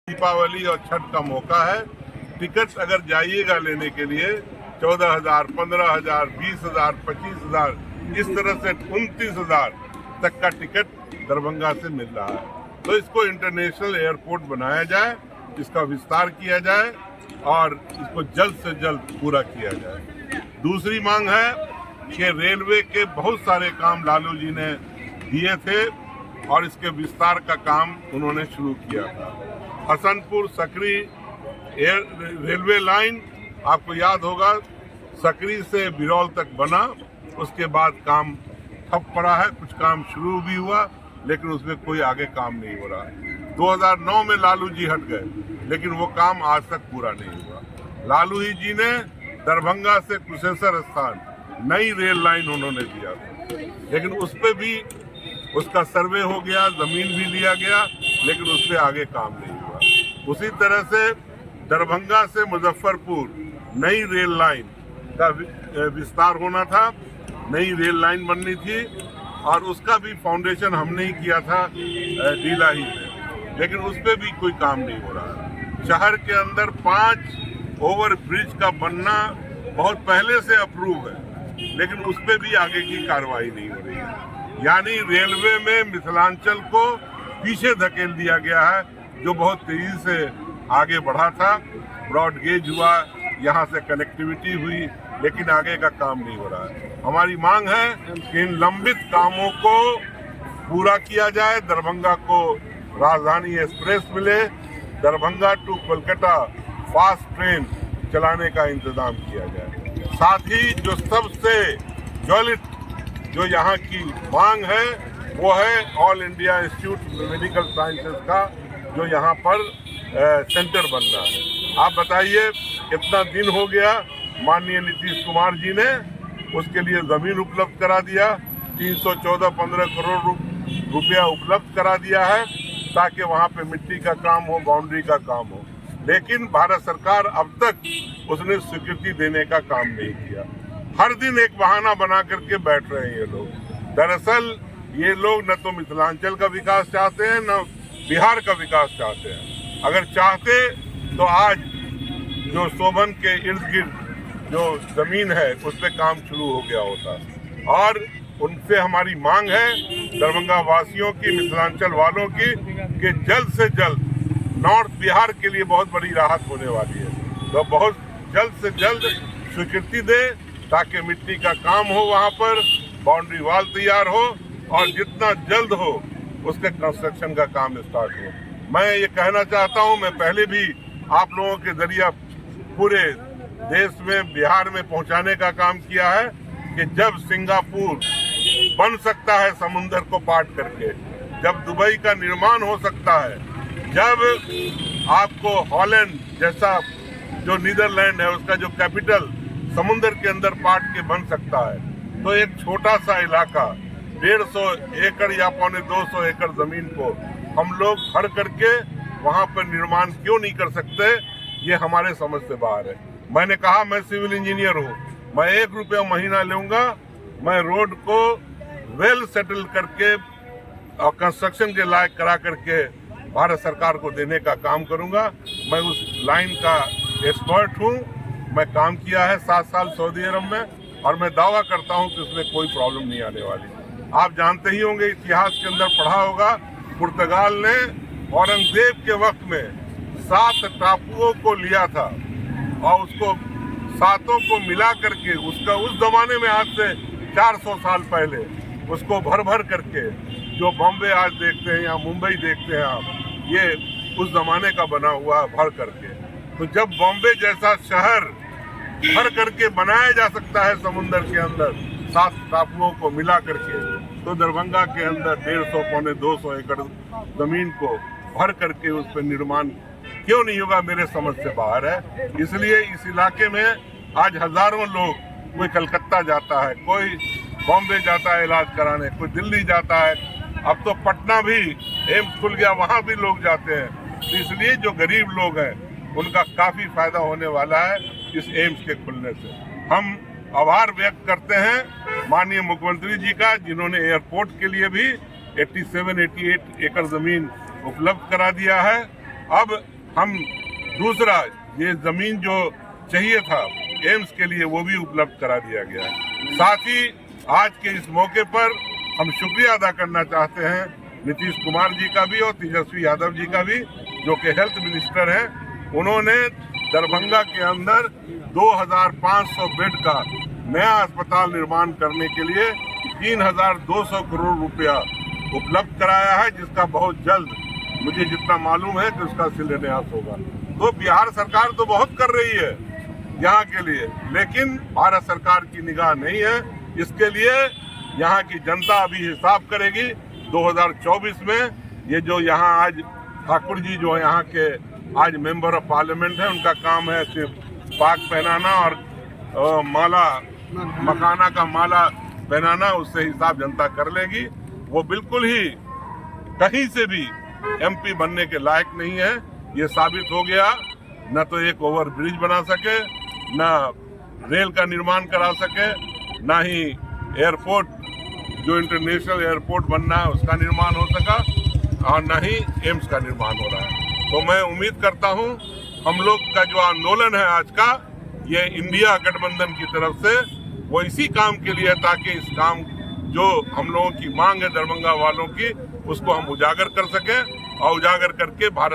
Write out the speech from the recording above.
दीपावली और छठ का मौका है। टिकट अगर जाइएगा लेने के लिए 14,000, 15,000, 20,000, 25,000, इस तरह से 29,000 तक का टिकट दरभंगा से मिल रहा है। तो इसको इंटरनेशनल एयरपोर्ट बनाया जाए, इसका विस्तार किया जाए और इसको जल्द से जल्द पूरा किया जाए। दूसरी मांग है कि रेलवे के बहुत सारे काम लालू जी ने दिए थे और इसके विस्तार का काम उन्होंने शुरू किया था। हसनपुर सकरी रेलवे लाइन आपको याद होगा, सकरी से बिरौल तक बना, उसके बाद काम ठप पड़ा है। कुछ काम शुरू भी हुआ लेकिन उसमें कोई आगे काम नहीं हो रहा है। 2009 में लालू जी हट गए लेकिन वो काम आज तक पूरा नहीं हुआ। लालू ही जी ने दरभंगा से कुशेश्वर स्थान नई रेल लाइन उन्होंने दिया था, लेकिन उस पर भी उसका सर्वे हो गया, जमीन भी लिया गया, लेकिन उस पर आगे काम नहीं हुआ। उसी तरह से दरभंगा से मुजफ्फरपुर नई रेल लाइन का विस्तार होना था, नई रेल लाइन बननी थी और उसका भी फाउंडेशन हमने ही किया था डीलाही में, लेकिन उस पर भी कोई काम नहीं हो रहा है। शहर के अंदर 5 ओवर ब्रिज का बनना बहुत पहले से अप्रूव है, लेकिन उस पर भी आगे की कार्रवाई नहीं हो रही है। यानी रेलवे में मिथिलांचल को पीछे धकेल दिया गया है, जो बहुत तेजी से आगे बढ़ा था। ब्रॉड गेज हुआ, यहाँ से कनेक्टिविटी हुई, लेकिन आगे का काम नहीं हो रहा है। हमारी मांग है कि इन लंबित कामों को पूरा किया जाए, दरभंगा को राजधानी एक्सप्रेस मिले, Darbhanga to Kolkata fast train चलाने का इंतजाम किया जाए। साथ ही जो सबसे ज्वलित जो यहाँ की मांग है वो है all India institute medical sciences का जो यहाँ पर सेंटर बनना है। आप बताइए, कितना दिन हो गया माननीय नीतीश कुमार जी ने उसके लिए जमीन उपलब्ध करा दिया, 314-15 करोड़ रुपया उपलब्ध करा दिया है ताकि वहाँ पे मिट्टी का काम हो, बाउंड्री का काम हो, लेकिन भारत सरकार अब तक उसने स्वीकृति देने का काम नहीं किया। हर दिन एक बहाना बना करके बैठ रहे हैं ये लोग। दरअसल ये लोग न तो मिथिलांचल का विकास चाहते हैं, न बिहार का विकास चाहते हैं। अगर चाहते तो आज जो शोभन के इर्द गिर्द जो जमीन है उस पर काम शुरू हो गया होता। और उनसे हमारी मांग है दरभंगा वासियों की, मिथिलांचल वालों की, कि जल्द से जल्द नॉर्थ बिहार के लिए बहुत बड़ी राहत होने वाली है, तो बहुत जल्द से जल्द स्वीकृति दे ताकि मिट्टी का काम हो, वहाँ पर बाउंड्री वॉल तैयार हो और जितना जल्द हो उसके कंस्ट्रक्शन का काम स्टार्ट हो। मैं ये कहना चाहता हूँ, मैं पहले भी आप लोगों के जरिए पूरे देश में, बिहार में पहुँचाने का काम किया है कि जब सिंगापुर बन सकता है समुंदर को पाट करके, जब दुबई का निर्माण हो सकता है, जब आपको हॉलैंड जैसा जो नीदरलैंड है उसका जो कैपिटल समुंदर के अंदर पाट के बन सकता है, तो एक छोटा सा इलाका 150 एकड़ या 250 एकड़ जमीन को हम लोग भर करके वहां पर निर्माण क्यों नहीं कर सकते, ये हमारे समझ से बाहर है। मैंने कहा मैं सिविल इंजीनियर हूँ, मैं 1 रुपया महीना लूंगा, मैं रोड को वेल सेटल करके और कंस्ट्रक्शन के लायक करा करके भारत सरकार को देने का काम करूंगा। मैं उस लाइन का एक्सपर्ट हूँ, मैं काम किया है 7 साल सऊदी अरब में और मैं दावा करता हूँ कि उसमें कोई प्रॉब्लम नहीं आने वाली। आप जानते ही होंगे, इतिहास के अंदर पढ़ा होगा, पुर्तगाल ने औरंगजेब के वक्त में 7 टापुओं को लिया था और उसको 7 को मिला करके उसका उस जमाने में आज से 400 साल पहले उसको भर भर करके जो बॉम्बे आज देखते हैं या मुंबई देखते हैं आप, ये उस जमाने का बना हुआ भर करके। तो जब बॉम्बे जैसा शहर भर करके बनाया जा सकता है समुंदर के अंदर 7 टापुओं को मिला करके, तो दरभंगा के अंदर 150-200 एकड़ जमीन को भर करके उस पर निर्माण क्यों नहीं होगा, मेरे समझ से बाहर है। इसलिए इस इलाके में आज हजारों लोग, कोई कलकत्ता जाता है, कोई बॉम्बे जाता है इलाज कराने, कोई दिल्ली जाता है, अब तो पटना भी एम्स खुल गया, वहाँ भी लोग जाते हैं। तो इसलिए जो गरीब लोग हैं उनका काफी फायदा होने वाला है इस एम्स के खुलने से। हम आभार व्यक्त करते हैं माननीय मुख्यमंत्री जी का, जिन्होंने एयरपोर्ट के लिए भी 87-88 एकड़ जमीन उपलब्ध करा दिया है। अब हम दूसरा ये जमीन जो चाहिए था एम्स के लिए वो भी उपलब्ध करा दिया गया है। साथ ही आज के इस मौके पर हम शुक्रिया अदा करना चाहते हैं नीतीश कुमार जी का भी और तेजस्वी यादव जी का भी, जो कि हेल्थ मिनिस्टर हैं। उन्होंने दरभंगा के अंदर 2500 बेड का नया अस्पताल निर्माण करने के लिए 3200 करोड़ रुपया उपलब्ध कराया है, जिसका बहुत जल्द मुझे जितना मालूम है कि उसका शिलान्यास होगा। तो बिहार सरकार तो बहुत कर रही है यहाँ के लिए, लेकिन भारत सरकार की निगाह नहीं है। इसके लिए यहाँ की जनता अभी हिसाब करेगी 2024 में। ये जो यहाँ आज ठाकुर जी जो यहाँ के आज मेंबर ऑफ पार्लियामेंट है, उनका काम है सिर्फ पाग पहनाना और माला मकाना का माला पहनाना, उससे हिसाब जनता कर लेगी। वो बिल्कुल ही कहीं से भी एमपी बनने के लायक नहीं है। ये साबित हो गया, न तो एक ओवर ब्रिज बना सके, न रेल का निर्माण करा सके, न ही एयरपोर्ट जो इंटरनेशनल एयरपोर्ट बनना है उसका निर्माण हो सका, और न ही एम्स का निर्माण हो रहा है। तो मैं उम्मीद करता हूं हम लोग का जो आंदोलन है आज का, ये इंडिया गठबंधन की तरफ से वो इसी काम के लिए, ताकि इस काम जो हम लोगों की मांग है दरभंगा वालों की, उसको हम उजागर कर सकें और उजागर करके भारत